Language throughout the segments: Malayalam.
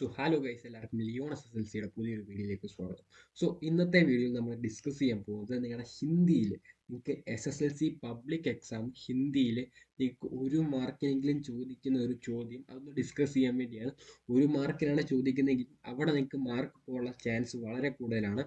ഹലോ ഗൈസ്, എല്ലാവർക്കും ലിയോൺ SSLCയുടെ പുതിയൊരു വീഡിയോയിലേക്ക് സ്വാഗതം. ഇന്നത്തെ വീഡിയോയിൽ നമ്മൾ ഡിസ്കസ് ചെയ്യാൻ പോകുന്നത് നിങ്ങളുടെ ഹിന്ദിയിൽ നിങ്ങൾക്ക് SSLC പബ്ലിക് എക്സാം ഹിന്ദിയിൽ നിങ്ങൾക്ക് ഒരു മാർക്കിനെങ്കിലും ചോദിക്കുന്ന ഒരു ചോദ്യം അതൊന്ന് ഡിസ്കസ് ചെയ്യാൻ വേണ്ടിയാണ്. ഒരു മാർക്കിനാണ് ചോദിക്കുന്നതെങ്കിൽ അവിടെ നിങ്ങൾക്ക് മാർക്ക് പോകാനുള്ള ചാൻസ് വളരെ കൂടുതലാണ്.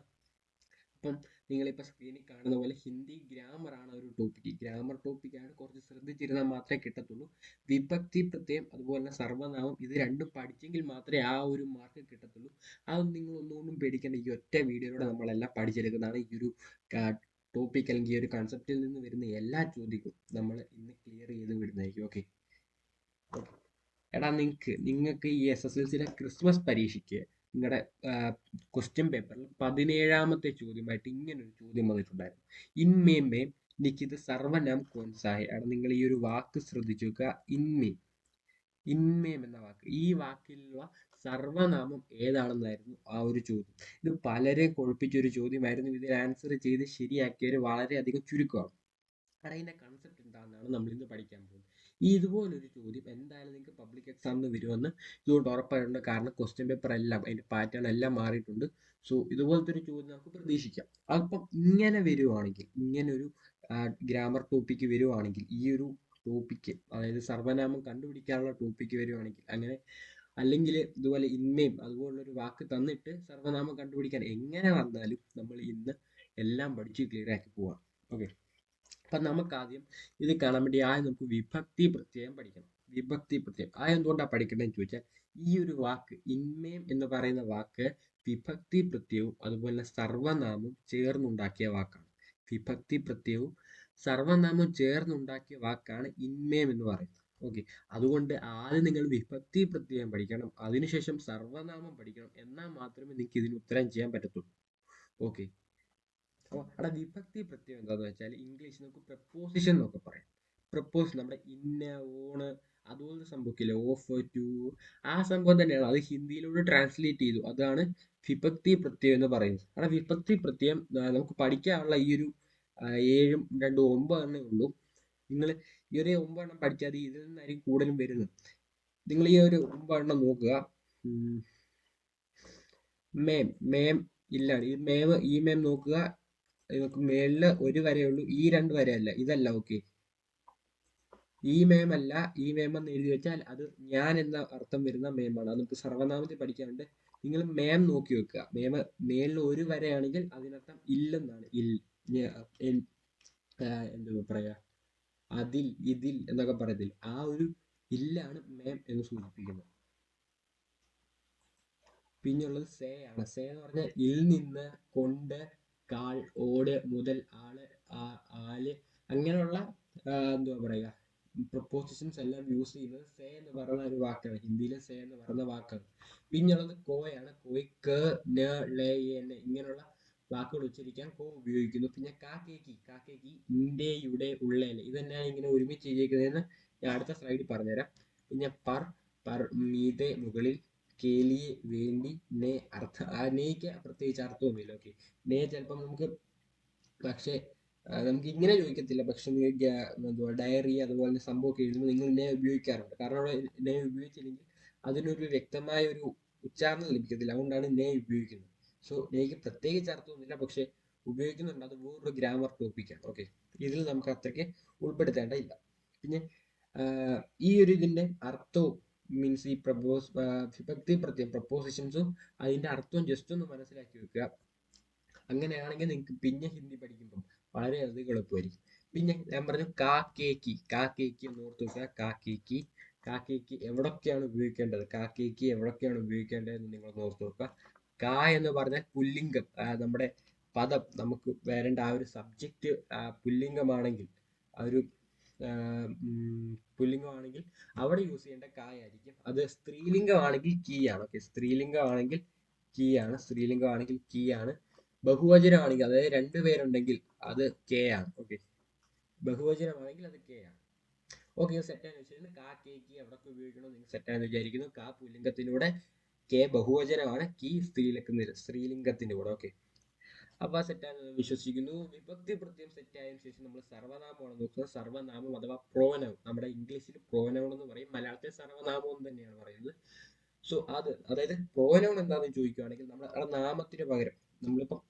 അപ്പം നിങ്ങളിപ്പോൾ സ്ക്രീനിൽ കാണുന്ന പോലെ ഹിന്ദി ഗ്രാമറാണ് ഒരു ടോപ്പിക്ക്. ഗ്രാമർ ടോപ്പിക്കാണ്, കുറച്ച് ശ്രദ്ധിച്ചിരുന്നാൽ മാത്രമേ കിട്ടത്തുള്ളൂ. വിഭക്തി പ്രത്യയം അതുപോലെ തന്നെ സർവ്വനാമം ഇത് രണ്ടും പഠിച്ചെങ്കിൽ മാത്രമേ ആ ഒരു മാർക്ക് കിട്ടത്തുള്ളൂ. അതൊന്നും നിങ്ങൾ ഒന്നുകൊണ്ടും പേടിക്കേണ്ട. ഈ ഒറ്റ വീഡിയോയിലൂടെ നമ്മളെല്ലാം പഠിച്ചെടുക്കുന്നതാണ്. ഈ ഒരു ടോപ്പിക് അല്ലെങ്കിൽ ഈ ഒരു കൺസെപ്റ്റിൽ നിന്ന് വരുന്ന എല്ലാ ചോദ്യവും നമ്മൾ ഇന്ന് ക്ലിയർ ചെയ്ത് വിടുന്നതായിരിക്കും. ഓക്കെ. എടാ, നിങ്ങൾക്ക് ഈ SSLCയുടെ ക്രിസ്മസ് പരീക്ഷയ്ക്ക് നിങ്ങളുടെ ക്വസ്റ്റ്യൻ പേപ്പറിൽ 17ാമത്തെ ചോദ്യമായിട്ട് ഇങ്ങനൊരു ചോദ്യം വന്നിട്ടുണ്ടായിരുന്നു. ഇൻമേം മേം ലിഖിത് സർവനാം കോൻസാഹെ. അവിടെ നിങ്ങൾ ഈ ഒരു വാക്ക് ശ്രദ്ധിച്ചു നോക്കുക. ഇൻമേം എന്ന വാക്ക്, ഈ വാക്കിലുള്ള സർവനാമം ഏതാണെന്നായിരുന്നു ആ ഒരു ചോദ്യം. ഇത് പലരെ കുഴപ്പിച്ചൊരു ചോദ്യമായിരുന്നു. ഇതിൽ ആൻസർ ചെയ്ത് ശരിയാക്കിയവർ വളരെയധികം ചുരുക്കമാണ്. അവിടെ അതിൻ്റെ കൺസെപ്റ്റ് എന്താണെന്നാണ് നമ്മൾ ഇന്ന് പഠിക്കാൻ പോകുന്നത്. ഇതുപോലൊരു ചോദ്യം എന്തായാലും നിങ്ങൾക്ക് പബ്ലിക് എക്സാമിന് വരുമെന്ന് ഇതുകൊണ്ട് ഉറപ്പായിട്ടുണ്ട്. കാരണം ക്വസ്റ്റ്യൻ പേപ്പർ എല്ലാം അതിൻ്റെ പാറ്റേൺ എല്ലാം മാറിയിട്ടുണ്ട്. ഇതുപോലത്തെ ഒരു ചോദ്യം നമുക്ക് പ്രതീക്ഷിക്കാം. അപ്പം ഇങ്ങനെ വരുവാണെങ്കിൽ, ഇങ്ങനെ ഒരു ഗ്രാമർ ടോപ്പിക്ക് വരുവാണെങ്കിൽ, ഈ ഒരു ടോപ്പിക്ക് അതായത് സർവനാമം കണ്ടുപിടിക്കാനുള്ള ടോപ്പിക്ക് വരുവാണെങ്കിൽ, അങ്ങനെ അല്ലെങ്കിൽ ഇതുപോലെ ഇന്മയും അതുപോലുള്ളൊരു വാക്ക് തന്നിട്ട് സർവനാമം കണ്ടുപിടിക്കാൻ എങ്ങനെ വന്നാലും നമ്മൾ ഇന്ന് എല്ലാം പഠിച്ച് ക്ലിയർ ആക്കി പോവാം. ഓക്കെ. അപ്പം നമുക്കാദ്യം ഇത് കാണാൻ വേണ്ടി നമുക്ക് വിഭക്തി പ്രത്യയം പഠിക്കണം. വിഭക്തി പ്രത്യയം എന്തുകൊണ്ടാണ് പഠിക്കേണ്ടതെന്ന് ചോദിച്ചാൽ, ഈ ഒരു വാക്ക് ഇൻമേം എന്ന് പറയുന്ന വാക്ക് വിഭക്തി പ്രത്യയവും അതുപോലെ സർവനാമവും ചേർന്നുണ്ടാക്കിയ വാക്കാണ്. വിഭക്തി പ്രത്യയവും സർവനാമവും ചേർന്നുണ്ടാക്കിയ വാക്കാണ് ഇൻമേം എന്ന് പറയുന്നത്. ഓക്കെ. അതുകൊണ്ട് ആദ്യം നിങ്ങൾ വിഭക്തി പ്രത്യയം പഠിക്കണം, അതിനുശേഷം സർവനാമം പഠിക്കണം. എന്നാൽ മാത്രമേ നിങ്ങൾക്ക് ഇതിന് ഉത്തരം ചെയ്യാൻ പറ്റത്തുള്ളൂ. ഓക്കെ. അപ്പോൾ അവിടെ വിഭക്തി പ്രത്യയം എന്താണെന്ന് വെച്ചാൽ ഇംഗ്ലീഷിൽ നമുക്ക് പ്രപ്പോസിഷൻ എന്നൊക്കെ പറയും. പ്രപ്പോസ് നമ്മുടെ ഇന്ന, ഓണ് അതുപോലത്തെ സംഭവത്തില്ലേ, ഓഫ്, ടു, ആ സംഭവം തന്നെയാണ്. അത് ഹിന്ദിയിലോട്ട് ട്രാൻസ്ലേറ്റ് ചെയ്തു. അതാണ് വിഭക്തി പ്രത്യയം എന്ന് പറയുന്നത്. അവിടെ വിഭക്തി പ്രത്യയം നമുക്ക് പഠിക്കാനുള്ള ഈ ഒരു 7 2 9 ഉള്ളൂ. നിങ്ങൾ ഈ ഒരു 9 പഠിച്ചാൽ ഇതിൽ നിന്നായിരിക്കും കൂടുതലും വരുന്നത്. നിങ്ങൾ ഈ ഒരു 9 നോക്കുക. മേം മേം ഇല്ലാണ്. ഈ മേം നോക്കുക. നമുക്ക് മേളില് ഒരു വരയുള്ളൂ, ഈ 2 വരയല്ല, ഇതല്ല. ഓക്കെ. ഈ മേമല്ല, ഈ മേമെന്ന് എഴുതി വെച്ചാൽ അത് ഞാൻ എന്ന അർത്ഥം വരുന്ന മേമാണ്. അത് നമുക്ക് സർവനാമത്തിൽ പഠിക്കാനുണ്ട്. നിങ്ങൾ മേം നോക്കി വെക്കുക. മേളിൽ ഒരു വരയാണെങ്കിൽ അതിനർത്ഥം ഇല്ലെന്നാണ്. എന്താ പറയാ, അതിൽ, ഇതിൽ എന്നൊക്കെ പറയത്തില്ല, ആ ഒരു ഇല്ലാണ് മേം എന്ന് സൂചിപ്പിക്കുന്നത്. പിന്നെയുള്ളത് സേ ആണ്. സേ എന്ന് പറഞ്ഞാൽ ഇൽ നിന്ന്, കൊണ്ട്, കാൾ, ഓട്, മുതൽ, ആള്, ആല്, അങ്ങനെയുള്ള എന്തുവാ പറയുക, പ്രൊപ്പോസിഷൻസ് എല്ലാം യൂസ് ചെയ്യുന്നത് സേ എന്ന് പറയുന്ന ഒരു വാക്കാണ്. ഹിന്ദിയിലെ സേ എന്ന് പറയുന്ന വാക്കാണ്. പിന്നുള്ളത് കോയാണ്. കോയ്, ക, ന, ള, ന ഇങ്ങനെയുള്ള വാക്കുകൾ ഉച്ചരിക്കാൻ കോ ഉപയോഗിക്കുന്നു. പിന്നെ കാക്കേക്ക് ഇന്റെ, യുടെ, ഉള്ളേല് ഇതെല്ലാം ഇങ്ങനെ ഒരുമിച്ച് ചെയ്തേക്കുന്നതെന്ന് ഞാൻ അടുത്ത സ്ലൈഡിൽ പറഞ്ഞുതരാം. പിന്നെ പർ മീതെ മുകളിൽ, കേലിയെ വേണ്ടി, നേ അർത്ഥം. നേക്ക് പ്രത്യേകിച്ച് അർത്ഥമൊന്നുമില്ല. ഓക്കെ. നേ ചിലപ്പം നമുക്ക്, പക്ഷെ നമുക്ക് ഇങ്ങനെ ചോദിക്കത്തില്ല. പക്ഷെ എന്തുവാ ഡയറി അതുപോലെ സംഭവമൊക്കെ എഴുതുമ്പോൾ നിങ്ങൾ നേ ഉപയോഗിക്കാറുണ്ട്. കാരണം അവിടെ നേ ഉപയോഗിച്ചില്ലെങ്കിൽ അതിനൊരു വ്യക്തമായ ഒരു ഉച്ചാരണം ലഭിക്കത്തില്ല. അതുകൊണ്ടാണ് നേ ഉപയോഗിക്കുന്നത്. നേക്ക് പ്രത്യേകിച്ച് അർത്ഥമൊന്നുമില്ല, പക്ഷെ ഉപയോഗിക്കുന്നുണ്ട്. അത് വേറൊരു ഗ്രാമർ ടോപ്പിക്കാണ്. ഓക്കെ. ഇതിൽ നമുക്ക് അത്രയ്ക്ക് ഉൾപ്പെടുത്തേണ്ട ഇല്ല. പിന്നെ ഈ ഒരു ഇതിന്റെ അർത്ഥവും മീൻസ് ഈ വിഭക്തി പ്രത്യയം പ്രപ്പോസിഷൻസും അതിന്റെ അർത്ഥവും ജസ്റ്റ് ഒന്ന് മനസ്സിലാക്കി വെക്കുക. അങ്ങനെയാണെങ്കിൽ നിങ്ങൾക്ക് പിന്നെ ഹിന്ദി പഠിക്കുമ്പോൾ വളരെയധികം എളുപ്പമായിരിക്കും. പിന്നെ ഞാൻ പറഞ്ഞു കാക്കേക്ക് എന്ന് ഓർത്ത് വെക്കുക. കാക്കേക്ക് എവിടൊക്കെയാണ് ഉപയോഗിക്കേണ്ടത്, എവിടൊക്കെയാണ് ഉപയോഗിക്കേണ്ടതെന്ന് നിങ്ങൾ ഓർത്ത് വെക്കുക. കാ എന്ന് പറഞ്ഞാൽ പുല്ലിംഗം, നമ്മുടെ പദം നമുക്ക് വരേണ്ട ആ ഒരു സബ്ജക്റ്റ് പുല്ലിംഗമാണെങ്കിൽ, ആ ഒരു പുല്ലിംഗമാണെങ്കിൽ അവിടെ യൂസ് ചെയ്യേണ്ട കായായിരിക്കും. അത് സ്ത്രീലിംഗമാണെങ്കിൽ കീ ആണ്. ഓക്കെ. സ്ത്രീലിംഗമാണെങ്കിൽ കീ ആണ്. ബഹുവചനമാണെങ്കിൽ, അതായത് 2 പേരുണ്ടെങ്കിൽ അത് കെ ആണ്. ഓക്കെ. ബഹുവചനമാണെങ്കിൽ അത് കെ ആണ്. ഓക്കെ. സെറ്റാന്ന് വെച്ചിട്ടുണ്ടെങ്കിൽ കാക്കേക്ക് എവിടൊക്കെ ഉപയോഗിക്കണോ നിങ്ങൾ സെറ്റാന്ന് വിചാരിക്കുന്നു. കാ പുല്ലിംഗത്തിലൂടെ, കെ ബഹുവചനമാണ്, കീ സ്ത്രീലിംഗത്തിന്റെ കൂടെ. ഓക്കെ. അപ്പൊ സെറ്റാന്ന് വിശ്വസിക്കുന്നു. വിഭക്തി പ്രത്യയം സെറ്റായതിനു ശേഷം നമ്മൾ സർവനാമമാണ് നോക്കുന്നത്. സർവനാമം അഥവാ പ്രോനൗൺ, നമ്മുടെ ഇംഗ്ലീഷിൽ പ്രോനൗൺ എന്ന് പറയും, മലയാളത്തിൽ സർവനാമം എന്ന് തന്നെയാണ് പറയുന്നത്. സോ അതായത് പ്രോനൗൺ എന്താണെന്ന് ചോദിക്കുകയാണെങ്കിൽ നമ്മുടെ നാമത്തിന് പകരം നമ്മളിപ്പം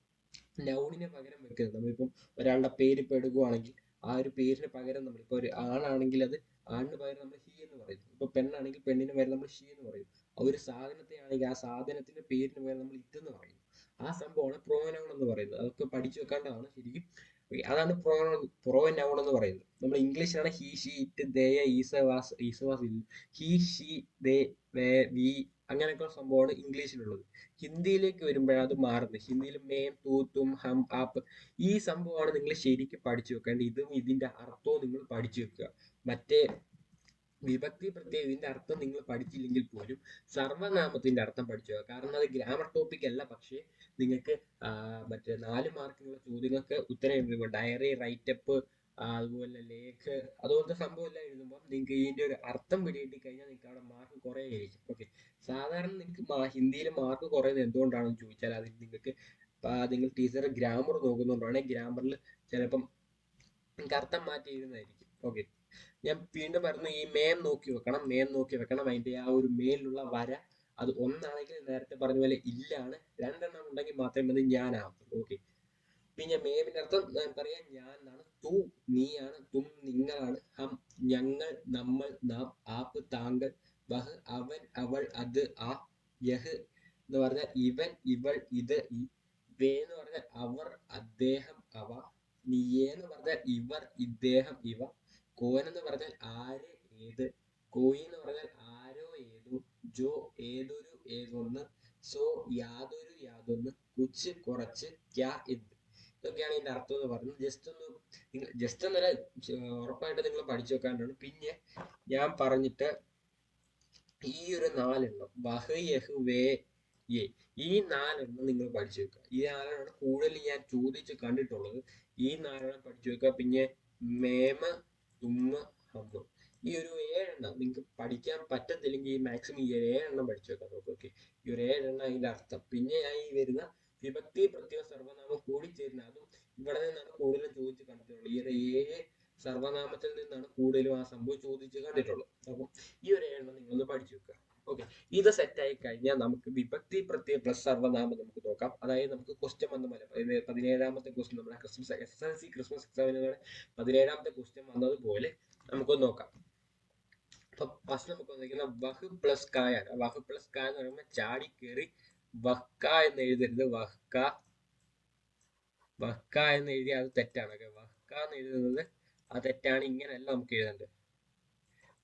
നൗണിന് പകരം വെക്കരുത്. നമ്മളിപ്പം ഒരാളുടെ പേര് ഇപ്പൊ എടുക്കുകയാണെങ്കിൽ ആ ഒരു പേരിന് പകരം നമ്മളിപ്പോ ഒരു ആണാണെങ്കിൽ അത് ആണിന് പകരം നമ്മൾ ഹി എന്ന് പറയും. ഇപ്പൊ പെണ്ണാണെങ്കിൽ പെണ്ണിന് പകരം നമ്മൾ ഷീ എന്ന് പറയും. ആ ഒരു സാധനത്തെ ആണെങ്കിൽ ആ സാധനത്തിന്റെ പേരിന് പകരം നമ്മൾ ഇത് എന്ന് പറയും. ആ സംഭവമാണ് പ്രോനൗൺ എന്ന് പറയുന്നത്. അതൊക്കെ പഠിച്ചു വെക്കേണ്ടതാണ് ശരിക്കും. അതാണ് പ്രോനൗൺ എന്ന് പറയുന്നത്. നമ്മൾ ഇംഗ്ലീഷിലാണ് he she it they is was he she they we അങ്ങനെയൊക്കെ സംഭവമാണ് ഇംഗ്ലീഷിലുള്ളത്. ഹിന്ദിയിലേക്ക് വരുമ്പോഴാണ് അത് മാറുന്നത്. ഹിന്ദിയിൽ മേം തൂ തും ഹം ആപ്പ് ഈ സംഭവമാണ് നിങ്ങൾ ശരിക്കും പഠിച്ചു വെക്കേണ്ടത്. ഇതും ഇതിന്റെ അർത്ഥവും നിങ്ങൾ പഠിച്ചു വെക്കുക. മറ്റേ വിഭക്തി പ്രത്യയം ഇതിന്റെ അർത്ഥം നിങ്ങൾ പഠിച്ചില്ലെങ്കിൽ പോലും സർവനാമത്തിന്റെ അർത്ഥം പഠിച്ചു വെക്കുക. കാരണം അത് ഗ്രാമർ ടോപ്പിക് അല്ല, പക്ഷേ നിങ്ങൾക്ക് മറ്റേ 4 മാർക്കിനുള്ള ചോദ്യങ്ങൾക്ക് ഉത്തരം എഴുതുമ്പോൾ ഡയറി റൈറ്റപ്പ് അതുപോലെ ലേഖ് അതുപോലത്തെ സംഭവം എല്ലാം എഴുതുമ്പോൾ നിങ്ങൾക്ക് ഇതിന്റെ ഒരു അർത്ഥം പിടികിട്ടി കഴിഞ്ഞാൽ നിങ്ങൾക്ക് അവിടെ മാർക്ക് കുറയുകയായിരിക്കും. ഓക്കെ, സാധാരണ നിങ്ങൾക്ക് ഹിന്ദിയിൽ മാർക്ക് കുറയുന്നത് എന്തുകൊണ്ടാണെന്ന് ചോദിച്ചാൽ അതിന് നിങ്ങൾ ടീച്ചർ ഗ്രാമർ നോക്കുന്നുകൊണ്ടാണ്. ഗ്രാമറിൽ ചിലപ്പം നിങ്ങൾക്ക് അർത്ഥം മാറ്റി എഴുതുന്നതായിരിക്കും. ഓക്കെ, ഞാൻ വീണ്ടും പറഞ്ഞു, ഈ മേം നോക്കി വെക്കണം, മേം നോക്കി വെക്കണം. അതിന്റെ ആ ഒരു മേലുള്ള വര അത് ഒന്നാണെങ്കിൽ നേരത്തെ പറഞ്ഞ പോലെ ഇല്ലാണ്, 2 എണ്ണം ഉണ്ടെങ്കിൽ മാത്രമേ അത് ഞാനാവത്തുള്ളൂ. ഓക്കെ, പിന്നെ മേമിന്റെ അർത്ഥം പറയാം ഞാൻ എന്നാണ്. തു നീയാണ്, തും നിങ്ങളാണ്, ഹം ഞങ്ങൾ, നമ്മൾ, നാം, ആപ്പ് താങ്കൾ, വഹ് അവൻ അവൾ അത് ആ, യഹ് എന്ന് പറഞ്ഞാൽ ഇവൻ ഇവൾ ഇത് ഈ, വേ എന്ന് പറഞ്ഞാൽ അവർ അദ്ദേഹം അവ, നീയേ എന്ന് പറഞ്ഞാൽ ഇവർ ഇദ്ദേഹം ഇവ, കോൻ എന്ന് പറഞ്ഞാൽ ആര് ഏത്, കോയി എന്ന് പറഞ്ഞാൽ ആരോ ഏതോ, ജോ ഏതൊരു ഏതൊന്ന്, സോ യാതൊരു യാതൊന്ന്, കുച്ച് കുറച്ച്, ക്യാ എന്ത്. ഇതൊക്കെയാണ് ഇതിന്റെ അർത്ഥം എന്ന് പറയുന്നത്. ജസ്റ്റ് ഒന്നല്ല, ഉറപ്പായിട്ട് നിങ്ങൾ പഠിച്ചു വെക്കാനാണ്. പിന്നെ ഞാൻ പറഞ്ഞിട്ട് ഈ ഒരു 4 എണ്ണം വഹ് യഹ് വേ യെ ഈ 4 എണ്ണം നിങ്ങൾ പഠിച്ചു വെക്കുക. ഈ 4 എണ്ണം കൂടുതൽ ഞാൻ ചോദിച്ച് കണ്ടിട്ടുള്ളത്. ഈ 4 എണ്ണം പഠിച്ചു വെക്കുക. പിന്നെ മേമ തുമ്മ ഹമ്മ ഈ ഒരു 7 എണ്ണം നിങ്ങൾക്ക് പഠിക്കാൻ പറ്റത്തില്ലെങ്കിൽ മാക്സിമം ഈ 7 എണ്ണം പഠിച്ചു വെക്കാൻ നോക്കുക. ഓക്കെ, ഈ ഒരു 7 എണ്ണം അതിന്റെ അർത്ഥം. പിന്നെ ഈ വരുന്ന വിഭക്തി പ്രത്യയ സർവനാമം കൂടിച്ചേരുന്ന അതും ഇവിടെ നിന്നാണ് കൂടുതലും ചോദിച്ച് കണ്ടിട്ടുള്ളത്. ഈ ഒരു 7 സർവനാമത്തിൽ നിന്നാണ് കൂടുതലും ആ സംഭവം ചോദിച്ച് കണ്ടിട്ടുള്ളത്. അപ്പം ഈ ഒരു 7 എണ്ണം നിങ്ങളൊന്ന് പഠിച്ചു വെക്കുക. ഓക്കെ, ഇത് സെറ്റ് ആയി കഴിഞ്ഞാൽ നമുക്ക് വിഭക്തി പ്രത്യയ പ്ലസ് സർവനാമം നമുക്ക് നോക്കാം. അതായത് നമുക്ക് ക്വസ്റ്റ്യൻ വന്ന പോലെ 17ാമത്തെ ക്വസ്റ്റ്യൻ നമ്മുടെ SSLC ക്രിസ്മസ് എക്സാമിനുകളുടെ 17ാമത്തെ ക്വസ്റ്റ്യൻ വന്നതുപോലെ നമുക്കൊന്ന് നോക്കാം. അപ്പൊ ഫസ്റ്റ് നമുക്ക് വന്നിരിക്കുന്ന വഹ് പ്ലസ് കായാണ്. വഹ് പ്ലസ് കാ എന്ന് പറയുമ്പോൾ ചാടി കയറി വഹ്ക എന്ന് എഴുതരുത്. വഹ്ക എന്ന് എഴുതിയാൽ അത് തെറ്റാണ്. വഹ്ക എന്ന് എഴുതുന്നത് അത് തെറ്റാണ്. ഇങ്ങനെയല്ല നമുക്ക് എഴുതേണ്ടത്.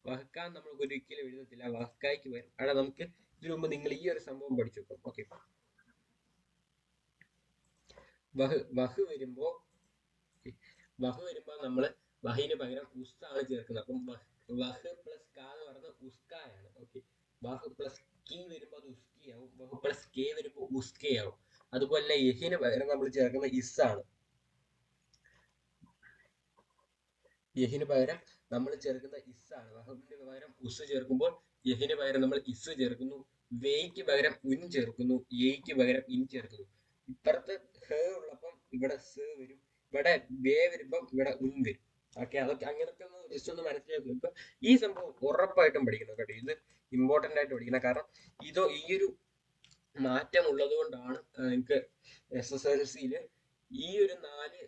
വഹ്ക നമ്മൾ ഒരിക്കലും എഴുതത്തില്ല. വഹ്കായ്ക്ക് വരും. അവിടെ നമുക്ക് ഇതിനു മുമ്പ് നിങ്ങൾ ഈ ഒരു സംഭവം പഠിച്ചു വെക്കും. ഓക്കെ, വഹ് വരുമ്പോ നമ്മൾ വഹിന് പകരം ഉസ്താണ് ചേർക്കുന്നത്. അപ്പം വഹ് പ്ലസ് കാ എന്ന് പറയുന്നത് ഉസ്കായാണ്. ഓക്കെ, വഹ് പ്ലസ് കി വരുമ്പോൾ അത് ഉസ്കിയാവും. വഹ് പ്ലസ് കെ വരുമ്പോൾ ഉസ്കയാവും. അതുപോലെ യഹിന് പകരം നമ്മൾ ചേർക്കുന്ന ഇസ്സാണ്. യഹിന് പകരം നമ്മൾ ചേർക്കുന്ന ഇസ്സാണ്. വഹബിന് പകരം ഉസ് ചേർക്കുമ്പോൾ യഹിന് പകരം നമ്മൾ ഇസ് ചേർക്കുന്നു. വേയ്ക്ക് പകരം ഉൻ ചേർക്കുന്നു. യേയ്ക്ക് പകരം ഇൻ ചേർക്കുന്നു. ഇപ്പുറത്ത് ഹ ഉള്ളപ്പം ഇവിടെ സ് വരും. ഇവിടെ വേ വരുമ്പം ഇവിടെ ഉൻ വരും. ഓക്കെ, അതൊക്കെ അങ്ങനത്തെ ഒന്ന് ജസ്റ്റ് ഒന്ന് മനസ്സിലാക്കും. ഇപ്പൊ ഈ സംഭവം ഉറപ്പായിട്ടും പഠിക്കണം കേട്ടോ. ഇത് ഇമ്പോർട്ടന്റ് ആയിട്ട് പഠിക്കണം. കാരണം ഈ ഒരു മാറ്റം ഉള്ളത് കൊണ്ടാണ് നിങ്ങൾക്ക് SSLC-യിൽ ഈ ഒരു 4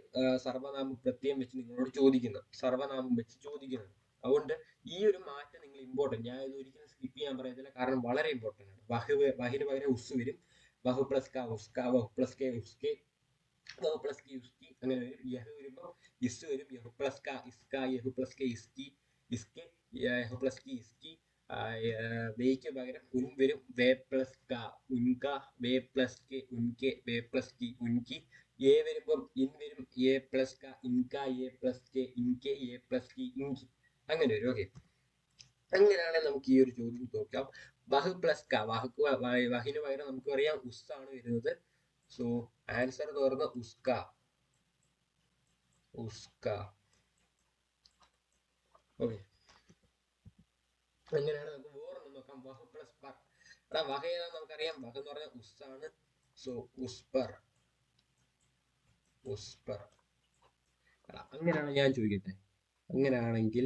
സർവനാമ പ്രത്യയം വെച്ച് നിങ്ങളോട് ചോദിക്കുന്നത്, സർവനാമം വെച്ച് ചോദിക്കുന്നത്. അതുകൊണ്ട് ഈ ഒരു മാറ്റം നിങ്ങൾ ഇമ്പോർട്ടന്റ്, ഞാൻ ഇത് ഒരിക്കലും സ്കിപ്പ് ചെയ്യാൻ പറയത്തില്ല. കാരണം വളരെ ഇമ്പോർട്ടന്റ് ആണ്. വഹിന് പകരം ഉസ് വരും. വഹു പ്ലസ് കാ ഉസ്ക, വഹു പ്ലസ് കെ ഉസ്കെ, വഹു പ്ലസ് കി ഉസ്കി അങ്ങനെ വരും. യഹ് വരുമ്പോൾ ഇസ് വരും. യഹു പ്ലസ് കാ ഇസ്ക, യഹു പ്ലസ് കെ ഇസ്കി ഇസ്കെ, യഹു പ്ലസ് കി ഇസ്കി. വേയ്ക്ക് പകരം ഉൻ വരും. വേ പ്ലസ് ക ഉൻക, വേ പ്ലസ് കെ ഉൻകെ, വേ പ്ലസ് കി ഉൻകി. എ വരുമ്പം ഇൻ വരും. എ പ്ലസ് ക ഇൻക, എ പ്ലസ് കെ ഇൻകെ, എ പ്ലസ് കി ഇൻകി അങ്ങനെ വരും. ഓക്കെ, അങ്ങനെയാണെങ്കിൽ നമുക്ക് ഈ ഒരു ചോദ്യം നോക്കാം. വഹ് പ്ലസ് ക വഹിന് പകരം നമുക്ക് അറിയാം ഉസ് ആണ് വരുന്നത്. സോ ആൻസർ എന്ന് പറയുന്നത് ഉസ്ക. ഓക്കെ, അങ്ങനെയാണ് നമുക്ക് വേറൊന്നും നോക്കാം. വഹ് പ്ലസ് പർ. വഹ ഏതാന്ന് നമുക്കറിയാം. വഹ് എന്ന് പറഞ്ഞാൽ ഉസ് ആണ്. സോ ഉസ്പർ. അങ്ങനെയാണ് ഞാൻ ചോദിക്കട്ടെ. അങ്ങനെയാണെങ്കിൽ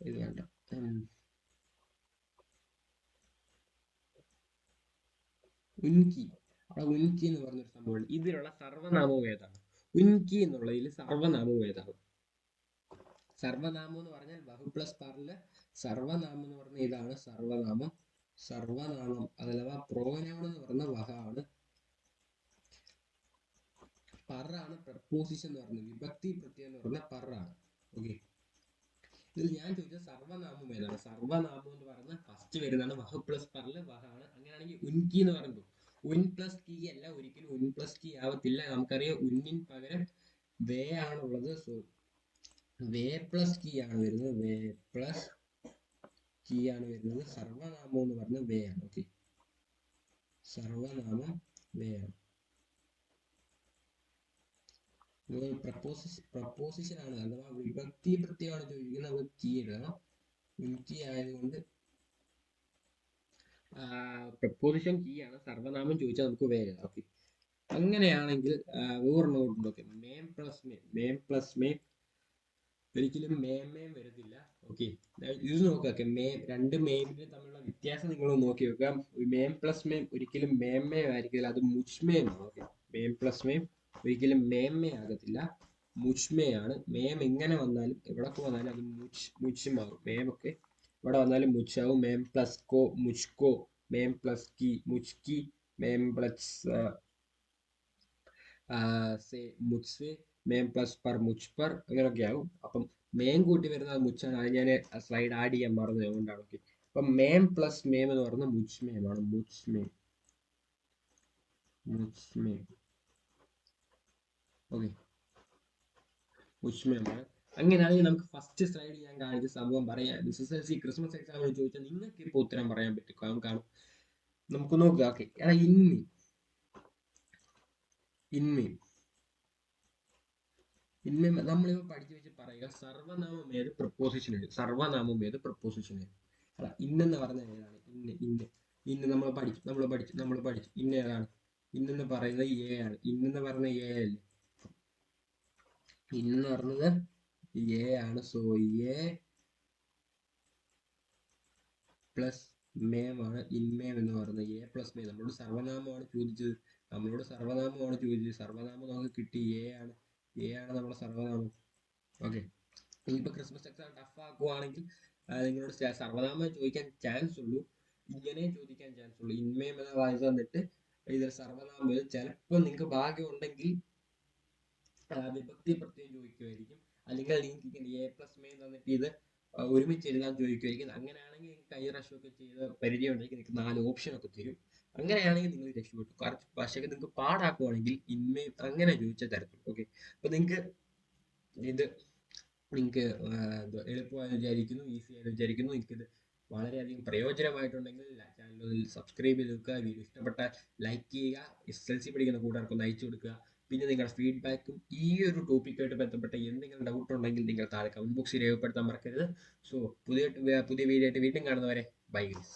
ഇത് വേണ്ട. ഉൻകി. അവിടെ ഉൻകി എന്ന് പറഞ്ഞൊരു സംഭവമുണ്ട്. ഇതിലുള്ള സർവനാമവും ഏതാണ്? ഉൻകി എന്നുള്ളതിൽ സർവനാമവും ഏതാണ്? സർവനാമം എന്ന് പറഞ്ഞാൽ വഹു പ്ലസ് പാറില് സർവനാമം എന്ന് പറഞ്ഞ ഇതാണ് സർവനാമം. സർവനാമം അഥവാ പ്രോനൗൺ എന്ന് പറഞ്ഞ വഹാണ്. പറാണ് പ്രപ്പോസിഷൻ എന്ന് പറഞ്ഞത്. വിഭക്തി പ്രത്യയം എന്ന് പറഞ്ഞ പറാണ്. ഓക്കെ, ഇതിൽ ഞാൻ ചോദിച്ചത് സർവനാമം ഏതാണ്? സർവനാമം എന്ന് പറഞ്ഞ ഫസ്റ്റ് വരുന്നതാണ് വഹു പ്ലസ് പറില് വഹാണ്. അങ്ങനെയാണെങ്കിൽ ഉൻകി എന്ന് പറയുമ്പോൾ ഉൻ പ്ലസ് കീ അല്ല, ഒരിക്കലും ഉൻ പ്ലസ് കീ ആവത്തില്ല. നമുക്കറിയാം ഉന്നിന് പകരം വേ ആണുള്ളത്. സോ വേ പ്ലസ് കീ ആണ് വരുന്നത്. വേ പ്ലസ് കീ ആണ് വരുന്നത്. സർവനാമം എന്ന് പറഞ്ഞ വേ ആണ്. ഓക്കെ, സർവനാമം വേ ആണ്. പ്രപ്പോസിഷൻ ആണ് അഥവാ വിഭക്തി പ്രത്യയമാണ് ചോദിക്കുന്നത്. നമുക്ക് കീ ഇടണം. കീ ആയതുകൊണ്ട് പ്രപ്പോസിഷൻ കീ ആണ്. സർവനാമം ചോദിച്ചാൽ നമുക്ക് വേ എഴുതാം. ഓക്കെ, അങ്ങനെയാണെങ്കിൽ വേറൊരെണ്ണം കൊണ്ടുണ്ടോക്കെ. മേം പ്ലസ് മേം. മേം പ്ലസ് മേം ഒരിക്കലും മേം വരത്തില്ല. ഓക്കെ, ഇത് നോക്കാം. രണ്ട് മേമിന് തമ്മിലുള്ള വ്യത്യാസം നിങ്ങൾ നോക്കി വെക്കാം. മേം പ്ലസ് മേം ഒരിക്കലും മേം ആയിരിക്കില്ല, അത് മുഷ്മേമാണ്. ഓക്കെ, മേം പ്ലസ് മേം ഒരിക്കലും മേം ആകത്തില്ല, മുഷ്മയാണ്. മേം എങ്ങനെ വന്നാലും എവിടൊക്കെ വന്നാലും അത് മുച്ചുമാകും. മേമൊക്കെ ഇവിടെ വന്നാലും മുച്ചാവും. മേം പ്ലസ് കോ മുച്ച്കോ, മേം പ്ലസ് കി മുച്ച്കി, മേം പ്ലസ് മുച്ച്സെ, മേം പ്ലസ് പർ മുച്ച് പർ, അങ്ങനെയൊക്കെ ആവും. അപ്പം മേം കൂട്ടി വരുന്നത് മുച്ചാണ്. അത് ഞാൻ സ്ലൈഡ് ആഡ് ചെയ്യാൻ മറന്നു, അതുകൊണ്ടാണ്. ഓക്കെ, അപ്പം മേം പ്ലസ് മേം എന്ന് പറയുന്നത് മുച്ച്മേമാണ്. മുച്ച്മേം, മുച്ച്മേം. ഓക്കെ, മുച്ച്മേമാണ്. അങ്ങനെയാണെങ്കിൽ നമുക്ക് ഫസ്റ്റ് സ്ലൈഡ് ഞാൻ കാണിച്ച സംഭവം പറയാം. SSLC ക്രിസ്മസ് എക്സാമിന് ചോദിച്ചാൽ നിങ്ങൾക്ക് ഇപ്പോൾ ഉത്തരം പറയാൻ പറ്റും. കാണും, നമുക്ക് നോക്കുക. ഓക്കെ, എടാ ഇൻമീൻ, ഇൻമീൻ, ഇൻമീൻ നമ്മളിപ്പോൾ പഠിച്ചു വെച്ച് പറയുക. സർവനാമം ഏത്, പ്രപ്പോസിഷൻ ഏത്? സർവനാമം ഏത്, പ്രപ്പോസിഷൻ ഏത്? അല്ല, ഇന്നെന്ന് പറഞ്ഞ ഏതാണ്? ഇന്ന് നമ്മൾ പഠിച്ചു. ഇന്ന ഏതാണ്? ഇന്നെന്ന് പറയുന്നത് എ ആണ്. ഇന്നെന്ന് പറഞ്ഞ എ അല്ലേ? ഇന്നെന്ന് പറഞ്ഞത് എ ആണ്. സോ എ പ്ലസ് മേം ആണ് ഇൻമേം എന്ന് പറയുന്നത്. എ പ്ലസ് മേം. നമ്മളോട് സർവനാമമാണ് ചോദിച്ചത്. സർവനാമം നമുക്ക് കിട്ടി. എ ആണ് നമ്മുടെ സർവനാമം. ഓക്കെ, ഇനിയിപ്പോൾ ക്രിസ്മസ് എക്സാം ടഫ് ആക്കുവാണെങ്കിൽ നിങ്ങളോട് സർവനാമം ചോദിക്കാൻ ചാൻസ് ഉള്ളൂ. ഇങ്ങനെ ചോദിക്കാൻ ചാൻസ് ഉള്ളൂ. ഇൻമേം എന്ന വായിച്ച് തന്നിട്ട് ഇതിൽ സർവനാമം ചിലപ്പോൾ നിങ്ങൾക്ക് ഭാഗ്യം ഉണ്ടെങ്കിൽ വിഭക്തി പ്രത്യയം ചോദിക്കുമായിരിക്കും. അല്ലെങ്കിൽ നിങ്ങൾക്ക് എ പ്ലസ് മേം തന്നിട്ട് ഇത് ഒരുമിച്ച് എഴുതാൻ ചോദിക്കുമായിരിക്കും. അങ്ങനെയാണെങ്കിൽ കഴിഞ്ഞ പ്രാവശ്യമൊക്കെ ചെയ്ത പരിചയം ഉണ്ടെങ്കിൽ നിങ്ങൾക്ക് 4 ഓപ്ഷൻ ഒക്കെ തരും. അങ്ങനെയാണെങ്കിൽ നിങ്ങൾ രക്ഷപ്പെട്ടു. പക്ഷേ നിങ്ങൾക്ക് പാടാക്കുവാണെങ്കിൽ ഇൻമേം അങ്ങനെ ചോദിച്ചാൽ തരത്തുള്ളൂ. ഓക്കെ, അപ്പൊ നിങ്ങൾക്ക് എളുപ്പമായെന്ന് വിചാരിക്കുന്നു, ഈസി ആയെന്ന് വിചാരിക്കുന്നു. എനിക്കിത് വളരെയധികം പ്രയോജനമായിട്ടുണ്ടെങ്കിൽ ചാനൽ സബ്സ്ക്രൈബ് ചെയ്ത് വെക്കുക. വീഡിയോ ഇഷ്ടപ്പെട്ടാൽ ലൈക്ക് ചെയ്യുക. SSLC പഠിക്കുന്ന കൂട്ടുകാർക്കൊന്ന് അയച്ചു കൊടുക്കുക. പിന്നെ നിങ്ങളുടെ ഫീഡ്ബാക്കും ഈ ഒരു ടോപ്പിക്കായിട്ട് ബന്ധപ്പെട്ട എന്തെങ്കിലും ഡൗട്ട് ഉണ്ടെങ്കിൽ നിങ്ങൾ താഴെ കമന്റ് ബോക്സിൽ രേഖപ്പെടുത്താൻ മറക്കരുത്. സോ പുതിയ വീഡിയോ ആയിട്ട് വീണ്ടും കാണുന്നവരെ ബൈ ഗൈസ്.